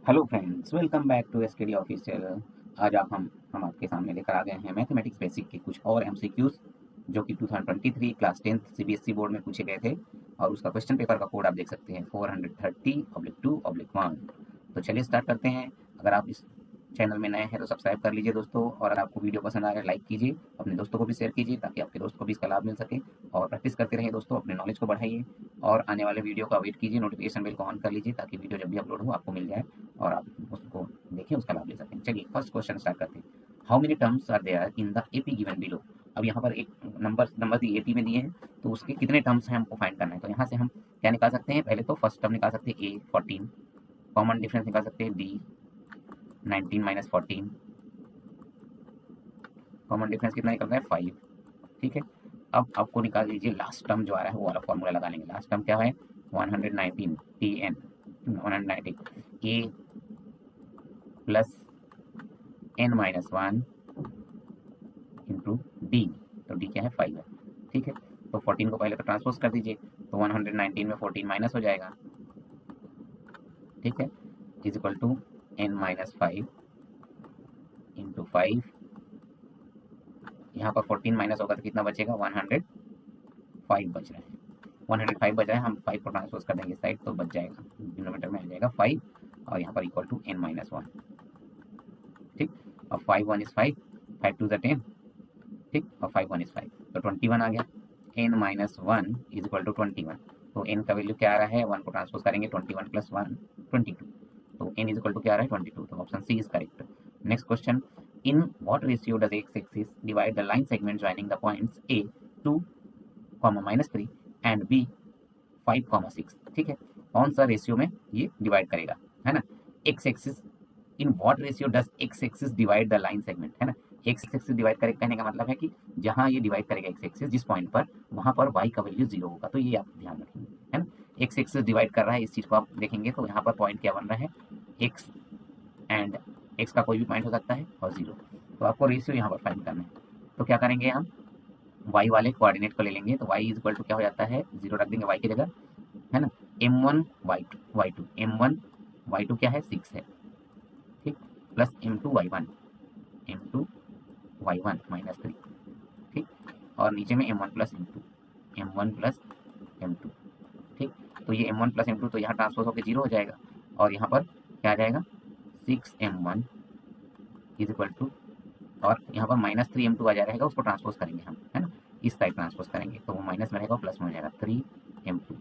Hello friends, welcome back to SKD official. आज हम आपके सामने लेकर आ गए हैं मैथमेटिक्स बेसिक के कुछ और एमसीक्यूज जो कि 2023 क्लास 10th सीबीएसई बोर्ड में पूछे गए थे। और उसका क्वेश्चन पेपर का कोड आप देख सकते हैं 430/2/1। तो चलिए स्टार्ट करते हैं। अगर आप इस चैनल में नए हैं तो सब्सक्राइब कर लीजिए दोस्तों, और अगर आपको वीडियो पसंद आ रहा है लाइक कीजिए, अपने दोस्तों को भी शेयर कीजिए ताकि आपके दोस्त को भी इसका लाभ मिल सके। और प्रैक्टिस करते रहिए दोस्तों, अपने नॉलेज को बढ़ाइए और आने वाले वीडियो का वेट कीजिए, नोटिफिकेशन बेल को ऑन कर लीजिए ताकि वीडियो जब भी अपलोड हो आपको मिल जाए और आप उसको देखें, उसका लाभ ले सकें। चलिए फर्स्ट क्वेश्चन स्टार्ट करते हैं। How many terms are there in the AP given below. अब यहाँ पर एक नंबर दी एपी में दिए हैं, तो उसके कितने टर्म्स हैं हमको फाइंड करना है। तो यहाँ से हम क्या निकाल सकते हैं, पहले तो फर्स्ट टर्म निकाल सकते हैं A 14, कॉमन डिफरेंस निकाल सकते हैं B 19 - 14, कॉमन डिफरेंस कितना निकलता है 5। ठीक है, अब आपको निकाल लीजिए लास्ट टर्म जो आ रहा है वो वाला फॉर्मूला लगा लेंगे। लास्ट टर्म क्या है 119 TN 190 A plus n-1 into D. तो डी क्या है 5 है। ठीक है, तो 14 को पहले तो ट्रांसपोज कर दीजिए, तो 119 में 14 माइनस हो जाएगा। ठीक है, is equal to n-5 into 5। यहाँ पर 14 माइनस होगा तो कितना बचेगा 105 बच रहा है। 105 बच रहा है, हम 5 को ट्रांसपोज कर देंगे साइड तो बच जाएगा, डिनोमीटर में आ जाएगा 5 और यहाँ पर इक्वल टू n-1। ठीक, अब 5 1 इज 5, 5 2 ज़ 10। ठीक, और 5 1 इज 5 तो 21 आ गया। n-1 is equal to 21। तो n का वैल्यू क्या आ रहा है, 1 को ट्रांसपोज करेंगे 21 + 1 22। तो n इज इक्वल टू क्या आ रहा है 22। तो option C is correct. Next question, in what ratio does X axis divide the line segment joining the points a 2, -3 and b 5, 6। ठीक है, कौन सा रेशियो में ये डिवाइड करेगा, है ना। X axis, in what ratio does X axis divide the line segment, है ना। एक्स एक्सिस डिवाइड करे कहने का मतलब है कि जहां ये डिवाइड करेगा एक्स एक्सिस जिस पॉइंट पर, वहां पर y का वैल्यू 0 होगा। तो ये आप ध्यान रखेंगे, है ना। एक्स एक्सिस डिवाइड कर रहा है, इस चीज को आप देखेंगे तो यहाँ पर पॉइंट क्या बन रहा है x, एंड x का कोई भी पॉइंट हो सकता है और 0। तो आपको रेशियो यहाँ पर फाइंड करना है। तो क्या करेंगे हम y वाले कोऑर्डिनेट को ले लेंगे, तो y इज इक्वल टू क्या हो जाता है 0 रख देंगे y की जगह, है ना। m1 y2 m1 y2 क्या है 6 है। ठीक, plus m2 y1 m2 y1 -3। ठीक, और नीचे में m1 + m2 + m2। ठीक, तो ये m1 + m2 तो यहाँ ट्रांसपोज होकर 0 हो जाएगा और यहाँ पर क्या आ जाएगा 6m1 इज इक्वल टू, और यहाँ पर -3m2 आ जाएगा, उसको ट्रांसपोज करेंगे हम, है ना। इस साइड ट्रांसपोज करेंगे तो वो माइनस में रहेगा और प्लस में हो जाएगा 3m2।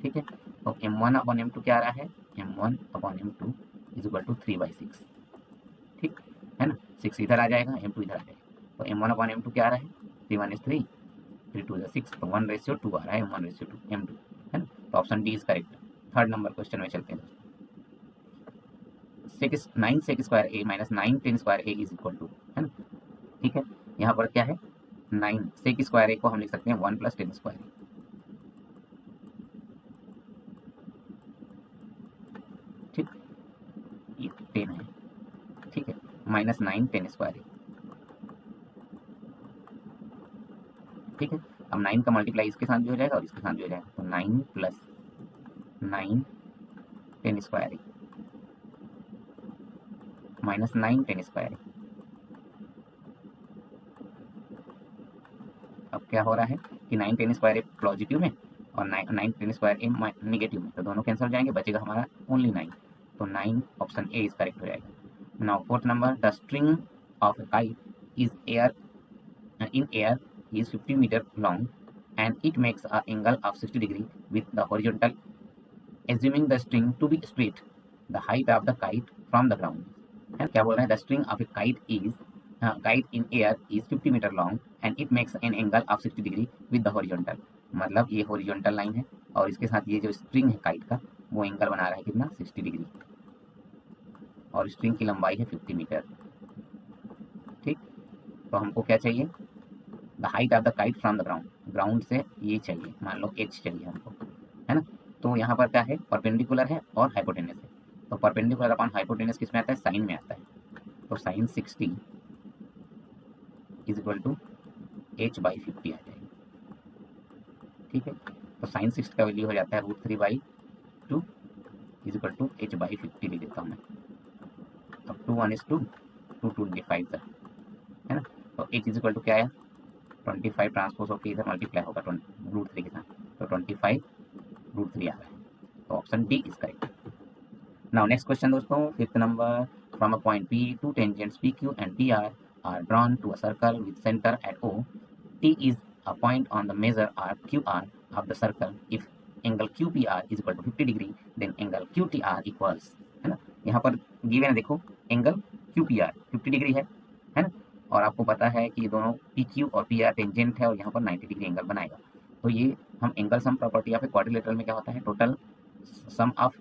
ठीक है, तो m1/m2 क्या आ रहा है m1/m2 इज इक्वल टू 3/6। ठीक, है ना। 6 इधर आ जाएगा, m2 इधर आ जाएगा, तो m1/m2 क्या आ रहा है 3 1 is 3, 3 2 is 6, तो 1:2 आ रहा है m1:2 m2, है ना। तो option D is correct. Third number question में चलते हैं दोस्तों। 9 sec square a - 9 10 square a is equal to, है ना। ठीक है, यहाँ पर क्या है 9 sec स्क्वायर a को हम लिख सकते हैं 1 + 10 स्क्वायर a। ठीक, ये 10 है। ठीक है, -9 10 स्क्वायर a। ठीक है, अब 9 का मल्टीप्लाई इसके साथ भी हो जाएगा और इसके साथ भी हो जाएगा, तो 9 + 9 10 स्क्वायर a -9 10 स्क्वायर a। अब क्या हो रहा है कि 9 10 स्क्वायर ए पॉजिटिव में और 9 10 स्क्वायर ए निगेटिव में, तो दोनों कैंसिल हो जाएंगे, बचेगा हमारा ओनली 9। तो 9 ऑप्शन ए इज करेक्ट हो जाएगा। Now fourth number, the string of a kite is in air is 50 meter long and it makes a angle of 60 degree with the horizontal, assuming the string to be straight, the height of the kite from the ground, है क्या बोल रहे हैं, the string of a kite in air is 50 meter long and it makes an angle of 60 degree with the horizontal. मतलब ये horizontal line है और इसके साथ ये जो स्ट्रिंग है काइट का वो एंगल बना रहा है कितना 60 डिग्री, और स्ट्रिंग की लंबाई है 50 मीटर। ठीक, तो हमको क्या चाहिए, the height of the kite from the ground, ground से ये चाहिए, मान लो h चाहिए हमको, है ना। तो यहाँ पर क्या है परपेंडिकुलर है और हाइपोटेनस है, तो परपेंडिकुलर अपॉन हाइपोटेनस किस में आता है साइन में आता है, तो sine 60 is equal to h/50 आ जाएगा। ठीक है, तो साइन 60 का वैल्यू हो जाता है √3/2, is equal to h by 50 लिख देता हूँ मैं। अब 2 1 is 2, 2 25 सर, है ना। तो h इज इक्वल टू क्या आया, 25 ट्रांसपोज होकर इधर मल्टीप्लाई होगा √3 के साथ, तो 25 √3 आ रहा है। तो option D is correct. Now next question दोस्तों, 5th number, from a point P, two tangents PQ and PR are drawn to a circle with center at O. T is a point on the measure arc QR of the circle. If angle QPR is equal to 50 degree, then angle QTR equals, है ना। यहाँ पर given है, देखो angle QPR 50 degree है ना, और आपको पता है कि ये दोनों PQ और PR टेंजेंट है और यहाँ पर 90 डिग्री एंगल बनाएगा। तो ये हम एंगल सम प्रॉपर्टी या फिर क्वाड्रिलेटरल में क्या होता है, total sum of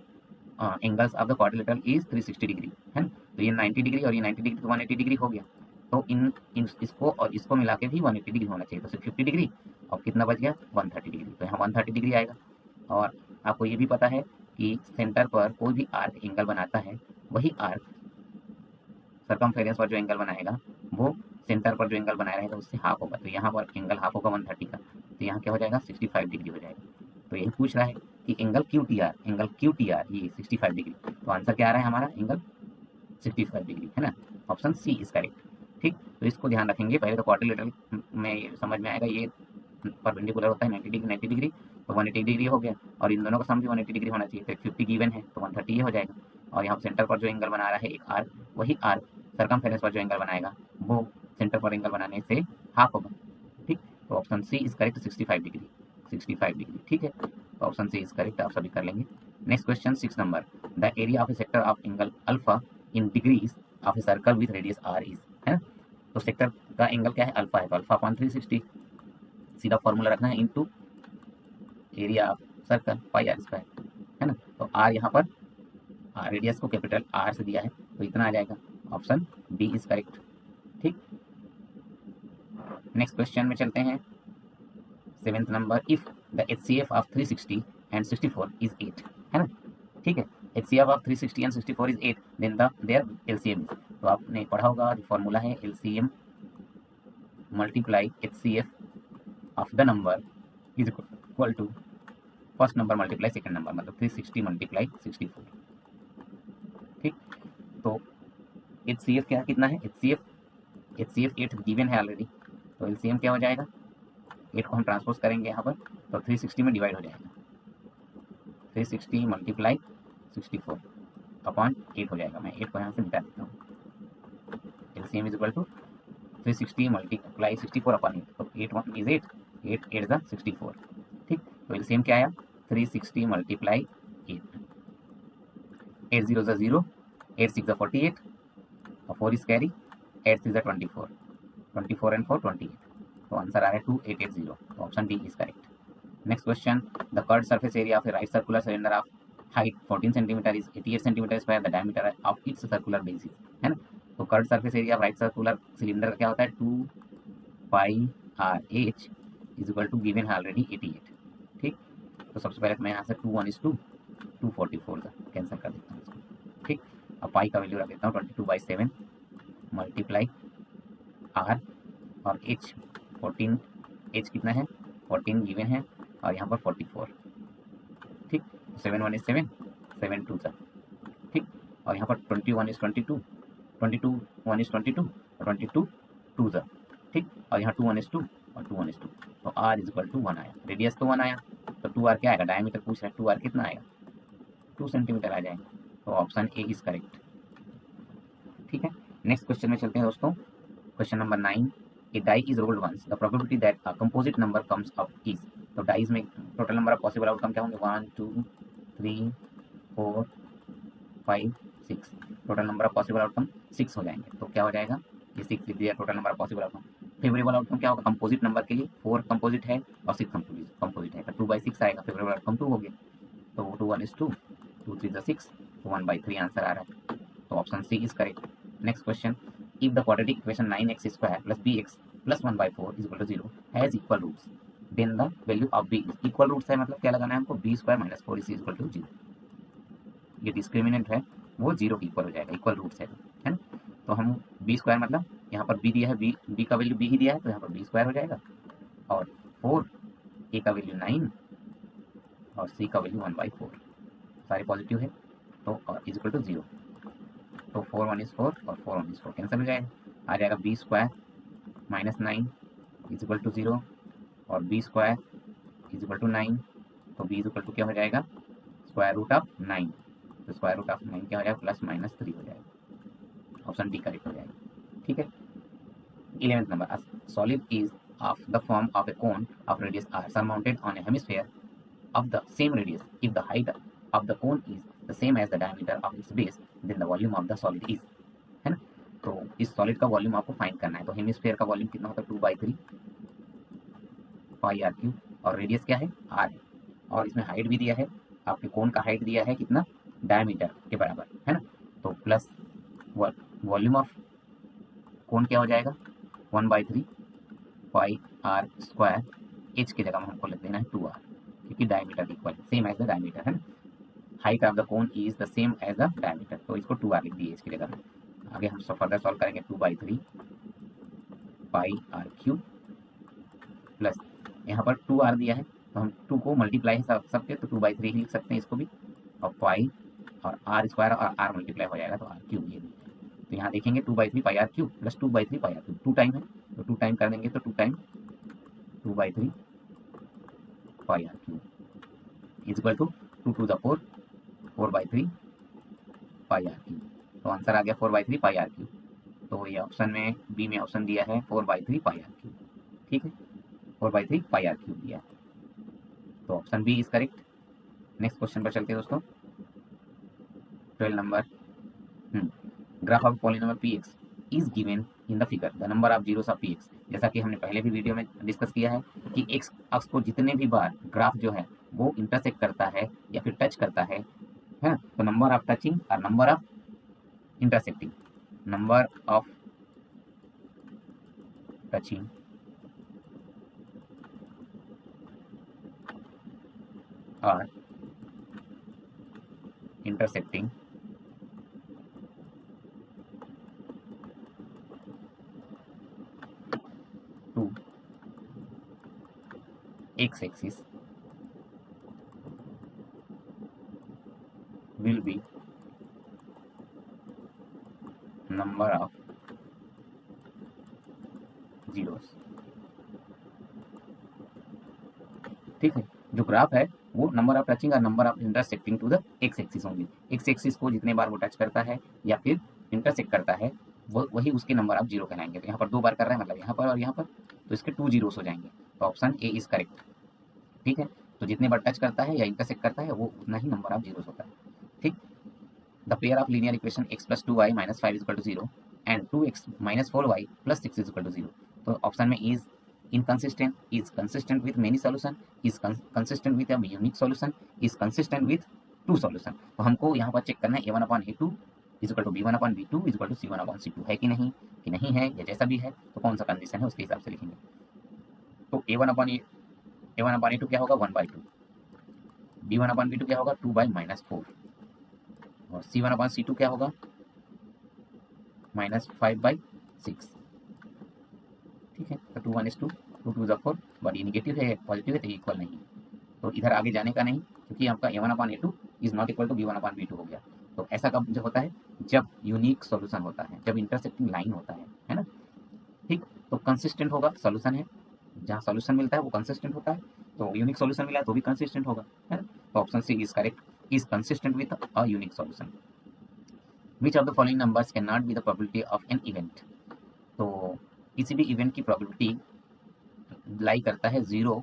angles of the quadrilateral is 360 degree, है ना। तो ये 90 डिग्री और ये 90 डिग्री तो 180 डिग्री हो गया। तो इसको और इसको मिला के भी 180 डिग्री होना चाहिए। तो सिर्फ 50 डिग्री और कितना बच गया, 130 डिग्री। तो यहाँ 130 डिग्री आएगा। और आपको ये भी पता है कि सेंटर पर कोई भी आर्क एंगल बनाता है, वही आर्क सर्कमफेरेंस पर जो एंगल बनाएगा वो सेंटर पर जो एंगल बनाया रहेगा उससे हाफ होगा। तो यहाँ पर एंगल हाफ होगा 130 का, तो यहाँ क्या हो जाएगा, 65 डिग्री हो जाएगा। तो यही पूछ रहा है कि एंगल QTR ये 65 डिग्री। तो आंसर क्या आ रहा है हमारा, एंगल 65 डिग्री, है ना। Option C is correct. ठीक, तो इसको ध्यान रखेंगे। पहले तो क्वाड्रिलेटरल में समझ में आएगा, ये परपेंडिकुलर होता है 90 डिग्री, तो 180 डिग्री हो गया, और इन दोनों का सम भी 180 डिग्री होना चाहिए। तो 50 गिवन है तो 130 ये हो जाएगा। और यहाँ सेंटर पर जो एंगल बना रहा है एक आर्क, वही आर्क सर्कमफेरेंस पर जो एंगल बनाएगा वो सेंटर पर एंगल बनाने से हाफ होगा। ठीक, तो option C is correct, 65 degree, 65 degree. ठीक है, तो ऑप्शन सी इज करेक्ट, आप सभी कर लेंगे। Next question 6 number, the area of A sector of angle alpha in degrees of a circle with radius r is, है ना। तो सेक्टर का एंगल क्या है, अल्फा है, तो अल्फा अपॉन 360, सीधा फॉर्मूला रखना है, into area of circle pi r square, है ना। तो r यहाँ पर रेडियस को कैपिटल R से दिया है, तो इतना आ जाएगा। Option D is correct. ठीक, नेक्स्ट क्वेश्चन में चलते हैं। 7th नंबर, if the HCF of 360 and 64 is 8, है ना। ठीक है, HCF of 360 and 64 is 8, then the their LCM is. तो आपने पढ़ा होगा, जो फॉर्मूला है LCM multiply HCF of the number is equal to first number multiply second number, मतलब 360 मल्टीप्लाई 64। ठीक, तो HCF क्या कितना है, HCF 8 गिवन है ऑलरेडी, तो LCM क्या हो जाएगा, 8 को हम ट्रांसपोज करेंगे यहाँ पर, तो 360 में डिवाइड हो जाएगा, 360 मल्टीप्लाई 64 अपॉन 8 हो जाएगा। मैं 8 को यहाँ से मिटा देता हूँ। LCM is equal to 360 multiply 64 upon 8, तो 8 1 इज 8, 8 8 ज़ा 64। ठीक, तो LCM क्या आया, 360 मल्टीप्लाई 8, 8 0 ज़ा 0, 8 6 ज़ा 48 और 4 इज कैरी, 8 6 ज़ा 24, 24 एंड 4 28, तो आंसर आ रहा है 2880। तो option D is correct. Next question, the curved surface area of a right circular cylinder of height 14 centimetre is 88 centimetre square, the diameter of its circular basis, है ना। तो curved surface area of right circular cylinder का क्या होता है, 2 pi R H is equal to given है already 88। ठीक, तो सबसे पहले मैं यहाँ से 2 1 is 2, 244 का कैंसिल कर देता हूँ इसको। ठीक, अब पाई का वैल्यू रख देता हूँ 22/7 मल्टीप्लाई आर और एच 14, एच कितना है 14 गिवन है, और यहाँ पर 44। ठीक, 7 1 is 7, 7 2 सर। ठीक, और यहाँ पर 21 is 22, 22 1 is 22 और 22 2 सर। ठीक, और यहाँ 2 1 is 2 और 2 1 is 2, तो r इज इक्वल टू 1 आया, रेडियस तो 1 आया, तो 2r क्या आएगा, डायमीटर पूछ रहा है, 2r कितना आएगा, 2 सेंटीमीटर आ जाएगा। तो ऑप्शन ए इज करेक्ट। ठीक है, नेक्स्ट क्वेश्चन में चलते हैं दोस्तों। Question number 9, a die is rolled once, the probability that a composite number comes up is. तो डाइज में total number of possible outcome क्या होंगे, 1 2 3 4 5 6, total number of possible outcome 6 हो जाएंगे। तो क्या हो जाएगा, ये 6 लिख दिया, total number of possible outcome. Favourable outcome क्या होगा, कंपोजिट नंबर के लिए 4 कंपोजिट है और 6 कंपोजिट है, तो 2/6 आएगा, फेवरेबल आउटकम 2 हो गया। तो 2 1 is 2, 2 3 is 6, तो 1/3 आंसर आ रहा है। तो option C is correct. Next question, if the quadratic equation 9x square plus bx plus 1/4 is equal to 0 has equal roots, then the value of b is equal roots है, मतलब क्या लगाना है हमको, b square minus 4 is equal to 0। ये discriminant है वो 0 के इक्वल हो जाएगा, इक्वल रूट्स है ना। तो हम b स्क्वायर मतलब यहाँ पर b दिया है, b का वैल्यू b ही दिया है, तो यहाँ पर b स्क्वायर हो जाएगा, और 4 a का वैल्यू 9 और c का वैल्यू 1/4, सारे पॉजिटिव है, तो इज इक्वल टू 0। तो 4 1 इज 4 और 4 1 इज 4 कैंसिल हो जाएगा, आ जाएगा B square minus 9 is equal to 0 और B square is equal to 9। तो बी इज इक्वल टू क्या हो जाएगा, स्क्वायर रूट ऑफ 9। तो स्क्वायर रूट ऑफ 9 क्या हो जाएगा, प्लस माइनस 3 हो जाएगा। ऑप्शन डी करेक्ट हो जाएगा। ठीक है। 11th number, a solid is of the form of a cone of radius r surmounted on a hemisphere of the same radius. If the height of the cone is the same as the diameter of its base, then the volume of the solid is, है ना। तो इस solid का volume आपको find करना है। तो hemisphere का वॉल्यूम कितना होता है, 2/3 पाई आर क्यू, और रेडियस क्या है, आर है, और इसमें हाइट भी दिया है, आपके कोन का हाइट दिया है कितना, डायमीटर के बराबर, है ना। तो प्लस वॉल्यूम ऑफ कोन क्या हो जाएगा, 1/3 पाई आर स्क्वायर, एच की जगह में हमको लिख देना है 2r, क्योंकि diameter equal same as the diameter, है ना। Height of the cone is the same as the diameter, तो इसको 2r लिख दिए इसकी जगह में। आगे हम फर्दर सॉल्व करेंगे, 2/3 पाई आर क्यूब प्लस यहाँ पर 2r दिया है, तो हम 2 को मल्टीप्लाई है सबके, तो 2/3 ही लिख सकते हैं इसको भी, और पाई और आर स्क्वायर और आर मल्टीप्लाई हो जाएगा तो आर क्यूब ये भी। तो यहाँ देखेंगे 2/3 pi R cube plus 2/3 pi R cube, 2 time है, तो 2 टाइम कर देंगे, तो 2 time 2/3 pi R cube is equal to 2 to the 4 4/3 pi R cube. तो आंसर आ गया 4/3 पाई आर क्यूब। तो ये ऑप्शन में बी में ऑप्शन दिया है 4/3 पाई आर क्यूब। ठीक है, 4/3 पाई आर क्यूब दिया है, तो option B is correct. Next question पर चलते हैं दोस्तों, 12 नंबर। Graph of polynomial px is given in the figure, the number of zeros of px। जैसा कि हमने पहले भी वीडियो में डिस्कस किया है कि x अक्ष को जितने भी बार ग्राफ जो है वो इंटरसेक्ट करता है या फिर टच करता है ना, तो नंबर ऑफ टचिंग और number of intersecting, number of touching और intersecting to x axis will be number of zeros। ठीक है, जो ग्राफ है वो नंबर ऑफ टचिंग और number of intersecting to the X axis होंगे। एक्स एक्सिस को जितने बार वो टच करता है या फिर इंटरसेक्ट करता है वो वही उसके नंबर ऑफ जीरो कहलाएंगे। तो यहाँ पर 2 बार कर रहे हैं, मतलब यहाँ पर और यहाँ पर, तो इसके 2 जीरोस हो जाएंगे। तो ऑप्शन ए इज करेक्ट। ठीक है, तो जितने बार टच करता है या इंटरसेक्ट करता है वो उतना ही नंबर ऑफ जीरोस होता है। ठीक, the pair of linear equation x + 2y - 5 = 0 and 2x - 4y + 6 = 0। तो ऑप्शन में is inconsistent, is consistent with many solution, is consistent with a unique solution, is consistent with two solution। तो हमको यहाँ पर check करना है a1/a2 = b1/b2 = c1/c2 है कि नहीं है, या जैसा भी है तो कौन सा कंडीशन है उसके हिसाब से लिखेंगे। तो a1/a2 क्या होगा, 1/2, b1/b2 क्या होगा, 2/-4, और c1/c2 क्या होगा, -5/6। ठीक है, तो 2 1 is 2, 2 2 is 4, बट ये निगेटिव है, पॉजिटिव है तो इक्वल नहीं, तो इधर आगे जाने का नहीं, क्योंकि आपका a1/a2 is not equal to b1/b2 हो गया। तो ऐसा कब जो होता है, जब यूनिक सॉल्यूशन होता है, जब इंटरसेक्टिंग लाइन होता है ना। ठीक, तो कंसिस्टेंट होगा, सॉल्यूशन है, जहाँ सॉल्यूशन मिलता है वो कंसिस्टेंट होता है, तो यूनिक सॉल्यूशन मिला है तो भी कंसिस्टेंट होगा, है ना। तो option C is correct, is consistent with a unique solution. Which of the following numbers can not be the probability of an event. तो किसी भी इवेंट की प्रोबेबिलिटी लाई करता है 0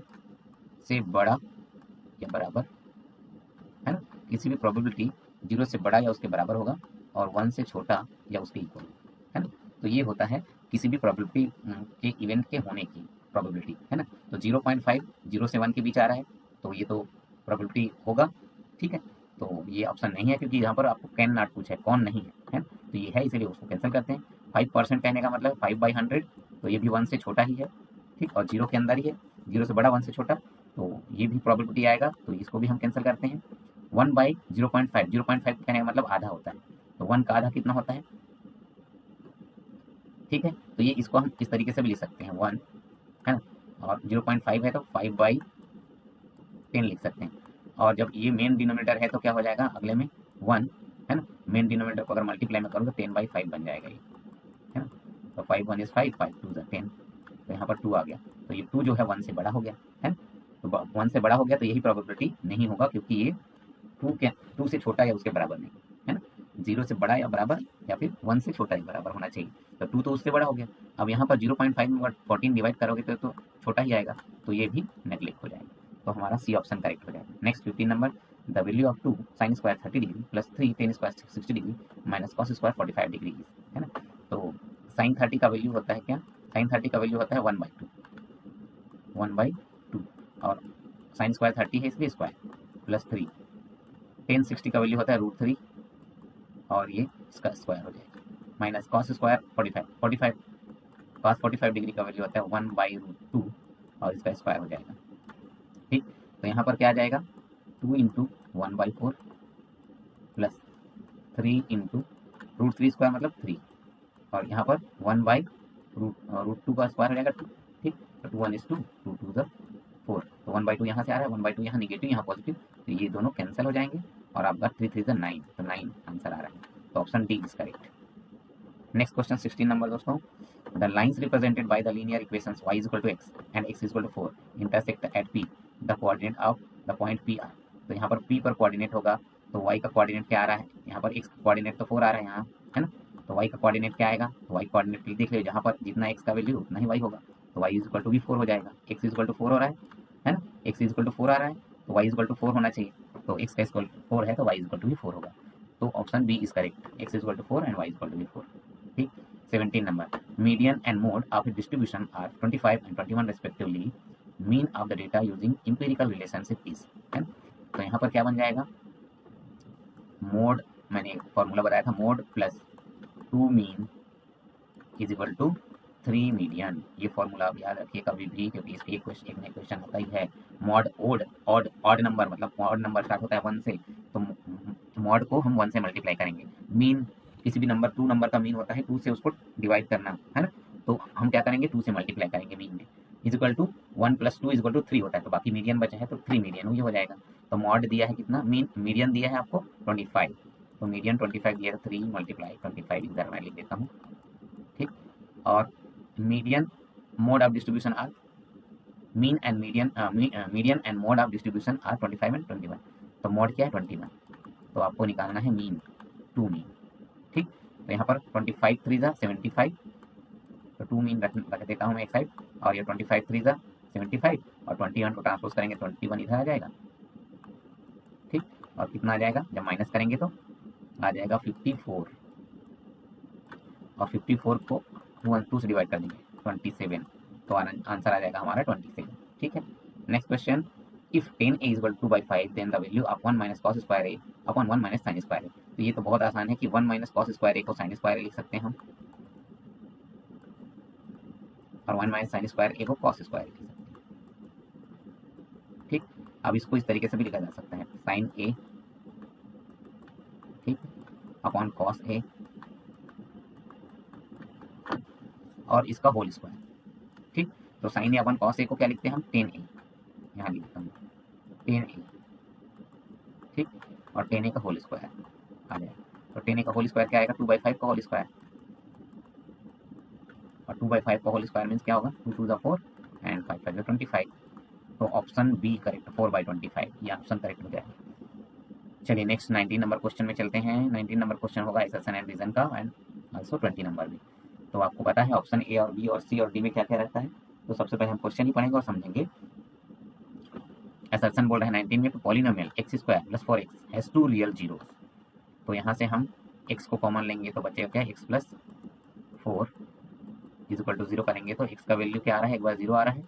से बड़ा या बराबर, है ना। किसी भी प्रोबेबिलिटी 0 से बड़ा या उसके बराबर होगा और 1 से छोटा या उसके इक्वल, है ना। तो ये होता है किसी भी प्रोबेबिलिटी के इवेंट के होने की प्रोबेबिलिटी, है ना। तो 0.5 0 से 1 के बीच आ रहा है, तो ये तो प्रोबेबिलिटी होगा। ठीक है, तो ये ऑप्शन नहीं है, क्योंकि यहाँ पर आपको कैन नॉट पूछा है, कौन नहीं है ना? तो ये है, इसलिए उसको कैंसिल करते हैं। 5% कहने का मतलब 5/100, तो ये भी 1 से छोटा ही है। ठीक, और 0 के अंदर ही है, 0 से बड़ा 1 से छोटा, तो ये भी प्रोबेबिलिटी आएगा, तो इसको भी हम कैंसिल करते हैं। 1/0.5, 0.5 कहने का मतलब आधा होता है, तो 1 का आधा कितना होता है। ठीक है, तो ये इसको हम इस तरीके से भी लिख सकते हैं 1, है ना, और 0.5 है तो 5/10 लिख सकते हैं। और जब ये मेन डिनोमिनेटर है तो क्या हो जाएगा, अगले में 1 है ना। मेन डिनोमिनेटर को अगर मल्टीप्लाई में करूँ तो 10/5 बन जाएगा ये, है ना। तो 5 1 इज 5, 5 2 इज 10, तो यहाँ पर 2 आ गया, तो ये 2 जो है 1 से बड़ा हो गया, है ना। तो 1 से बड़ा हो गया तो यही प्रोबेबिलिटी नहीं होगा, क्योंकि ये 2 से छोटा या उसके बराबर नहीं, है ना। 0 से बड़ा या बराबर, या फिर 1 से छोटा या बराबर होना चाहिए। तो 2 तो उससे बड़ा हो गया। अब यहाँ पर 0.5 में 14 डिवाइड करोगे तो छोटा ही आएगा, तो ये भी नेगलेक्ट हो जाएगा। तो हमारा सी ऑप्शन करेक्ट हो जाएगा। Next 15 number, the value of 2 sin square 30 degree plus 3 tan square 60 degree minus cos square 45 degree, है ना। तो sin 30 का वैल्यू होता है क्या, sin 30 का वैल्यू होता है 1/2 और sin स्क्वायर 30 है इसलिए स्क्वायर प्लस 3, tan 60 का वैल्यू होता है √3 और ये इसका स्क्वायर हो जाएगा, minus cos square 45 cos 45 degree का वैल्यू होता है 1/√2 और इसका स्क्वायर हो जाएगा। ठीक, तो यहाँ पर क्या आ जाएगा, 2 इंटू 1/4 प्लस 3 इंटू √3 स्क्वायर मतलब 3 और यहाँ पर 1/√2 का स्क्वायर हो जाएगा 2। ठीक, तो 2 1 is 2, 2 2 is 4, तो 1/2 यहाँ से आ रहा है, 1/2 यहाँ निगेटिव यहाँ पॉजिटिव, तो ये दोनों कैंसिल हो जाएंगे और आपका 3 3 is 9, तो 9 आंसर आ रहा है। तो option D is correct. Next question 16 number दोस्तों, the lines represented by the linear equations y equal to x and x equal to 4 intersect at p, the coordinate of the point p are. तो यहाँ पर p पर coordinate होगा, तो y का coordinate क्या आ रहा है, यहाँ पर x का कोऑर्डिनेट तो 4 आ रहा है यहाँ, है ना। तो y का कोऑर्डिनेट क्या आएगा, तो y कोऑर्डिनेट देख लो, जहाँ पर जितना x का वैल्यू उतना ही y होगा, तो y इक्वल टू भी 4 हो जाएगा। x इक्वल टू 4 हो रहा है ना, x इक्वल टू 4 आ रहा है, तो y इक्वल टू 4 होना चाहिए, तो x का इक्वल 4 है तो y इक्वल टू भी 4 होगा। तो option B is correct, x equal to 4 and y equal to भी 4। ठीक, 17 number, median and mode of a distribution are 25 and 21 respectively, mean of the data using empirical relationship is, है ना। तो यहाँ पर क्या बन जाएगा, मोड मैंने फॉर्मूला बताया था, mode plus 2 mean is equal to 3 median. ये फॉर्मूला आप याद रखिए कभी भी, क्योंकि इसके एक क्वेश्चन होता ही है। मॉड ऑड नंबर, मतलब ऑड नंबर स्टार्ट होता है 1 से, तो मॉड को हम 1 से मल्टीप्लाई करेंगे। मीन किसी भी नंबर 2 नंबर का मीन होता है 2 से उसको डिवाइड करना, है ना। तो हम क्या करेंगे, 2 से मल्टीप्लाई करेंगे मीन में, is equal to 1 plus 2 is equal to 3 होता है, तो बाकी मीडियन बचा है तो 3 मीडियन ये हो जाएगा। तो मॉड दिया है कितना, मीडियन दिया है आपको 25, तो मीडियन 25 दिया था, 3 मल्टीप्लाई 25 इधर मैं लिख देता हूँ। ठीक, और median mode of distribution are mean and median and mode of distribution are 25 and 21, तो मोड क्या है 21, तो आपको निकालना है मीन, 2 मीन। ठीक, तो यहाँ पर 25 3 जा 75, तो 2 मीन रख देता हूँ मैं एक साइड, और ये 25 3 जा 75 और 21 को ट्रांसपोज करेंगे 21 इधर आ जाएगा। ठीक, और कितना आ जाएगा, जब माइनस करेंगे तो आ जाएगा 54, और 54 को 2 से डिवाइड कर देंगे 27, तो आंसर आ जाएगा हमारा 27। ठीक है, next question, if 10a is equal to 2/5 then the value of 1 minus cos square a upon 1 minus sin square a। तो ये तो बहुत आसान है कि 1 minus cos square a को sin square a लिख सकते हैं हम, और 1 minus sin square a को cos square a लिख सकते हैं। ठीक, अब इसको इस तरीके से भी लिखा जा सकता है, sin a ठीक अपॉन cos a और इसका होल स्क्वायर। ठीक, तो sin a upon cos a को क्या लिखते हैं हम, 10a, यहाँ लिखता हूँ 10a। ठीक, और 10a का होल स्क्वायर आ जाएगा, तो 10a का होल स्क्वायर क्या आएगा, 2/5 का होल स्क्वायर, और 2/5 का होल स्क्वायर मीन्स क्या होगा, 2 2 जा 4 एंड 5 5 जा 25, तो ऑप्शन बी करेक्ट, 4/25 ये ऑप्शन करेक्ट हो जाएगा। चलिए नेक्स्ट 19 नंबर क्वेश्चन में चलते हैं। 19 नंबर क्वेश्चन होगा असर्शन एंड रीजन का, एंड ऑल्सो 20 नंबर भी। तो आपको पता है ऑप्शन ए और बी और सी और डी में क्या क्या रहता है, तो सबसे पहले हम क्वेश्चन ही पढ़ेंगे और समझेंगे। असर्शन बोल रहे हैं 19 में, तो polynomial x square plus 4x has 2 real zeros, तो यहाँ से हम x को कॉमन लेंगे तो बचेगा क्या, x plus 4 is equal to 0 करेंगे तो x का वैल्यू क्या आ रहा है, एक बार 0 आ रहा है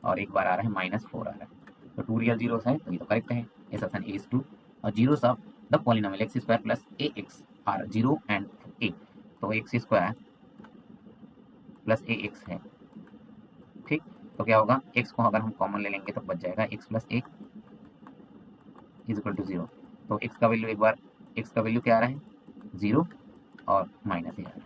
और एक बार आ रहा है -4 आ रहा है, तो 2 रियल जीरोस है, तो ये तो करेक्ट है। असर्शन ए इज ट्रू, और zeros of the polynomial x square plus ax are 0 and a, तो x स्क्वायर प्लस ax है। ठीक, तो क्या होगा, x को अगर हम कॉमन ले लेंगे तो बच जाएगा x plus a is equal to 0, तो x का वैल्यू एक बार x का वैल्यू क्या आ रहा है 0 और माइनस a आ रहा है,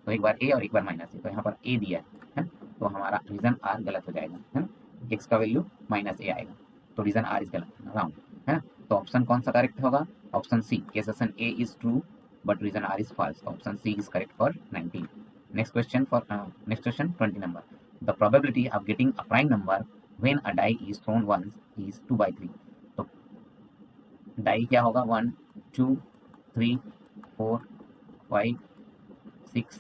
तो एक बार a और एक बार माइनस a, तो यहाँ पर a दिया है, तो हमारा रीजन r गलत हो जाएगा, है ना, x का वैल्यू -a आएगा, तो रीजन r इज गलत राउंड, है ना। तो ऑप्शन कौन सा करेक्ट होगा, option C assertion A is true but reason R is false. Option C is correct for 19. Next question 20 number. The probability of getting a prime number when a die is thrown once is 2/3. तो die क्या होगा 1 2 3 4 5 6,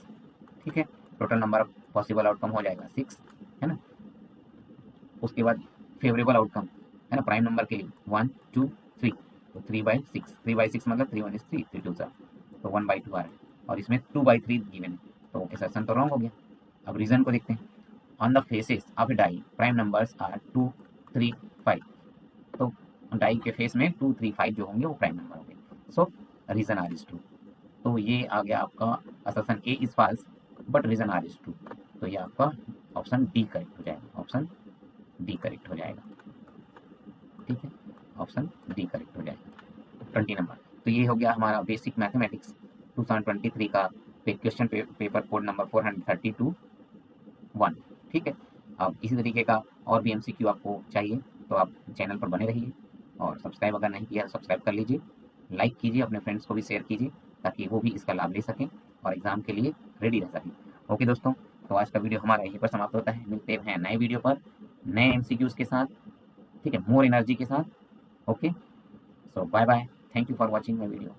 ठीक है, total number of possible outcome हो जाएगा 6, है ना। उसके बाद फेवरेबल आउटकम है ना प्राइम नंबर के लिए 1 2 3, तो 3/6, 3/6 मतलब 3 1 is 3, 3 2 7, तो 1/2 आ रहा है और इसमें 2/3 गिवन है, तो असर्शन तो रॉन्ग हो गया। अब रीजन को देखते हैं। On the faces of die prime numbers are 2 3 5, तो डाई के फेस में 2 3 5 जो होंगे वो प्राइम नंबर होंगे, so reason R is true. तो ये आ गया आपका assertion A is false but reason R is true, तो ये आपका ऑप्शन डी करेक्ट हो जाएगा, ऑप्शन डी करेक्ट हो जाएगा, ठीक है, ऑप्शन डी करेक्ट हो जाएगा। 20 नंबर, तो ये हो गया हमारा बेसिक मैथमेटिक्स 2023 का क्वेश्चन पेपर कोड नंबर 432-1, ठीक है। अब इसी तरीके का और भी MCQ आपको चाहिए तो आप चैनल पर बने रहिए और सब्सक्राइब अगर नहीं किया तो सब्सक्राइब कर लीजिए, लाइक कीजिए, अपने फ्रेंड्स को भी शेयर कीजिए ताकि वो भी इसका लाभ ले सकें और एग्जाम के लिए रेडी रह सकें। ओके दोस्तों, तो आज का वीडियो हमारा यहीं पर समाप्त होता है, मिलते हैं नए वीडियो पर नए MCQs के साथ, ठीक है, मोर एनर्जी के साथ। Okay, so bye bye, thank you for watching my video.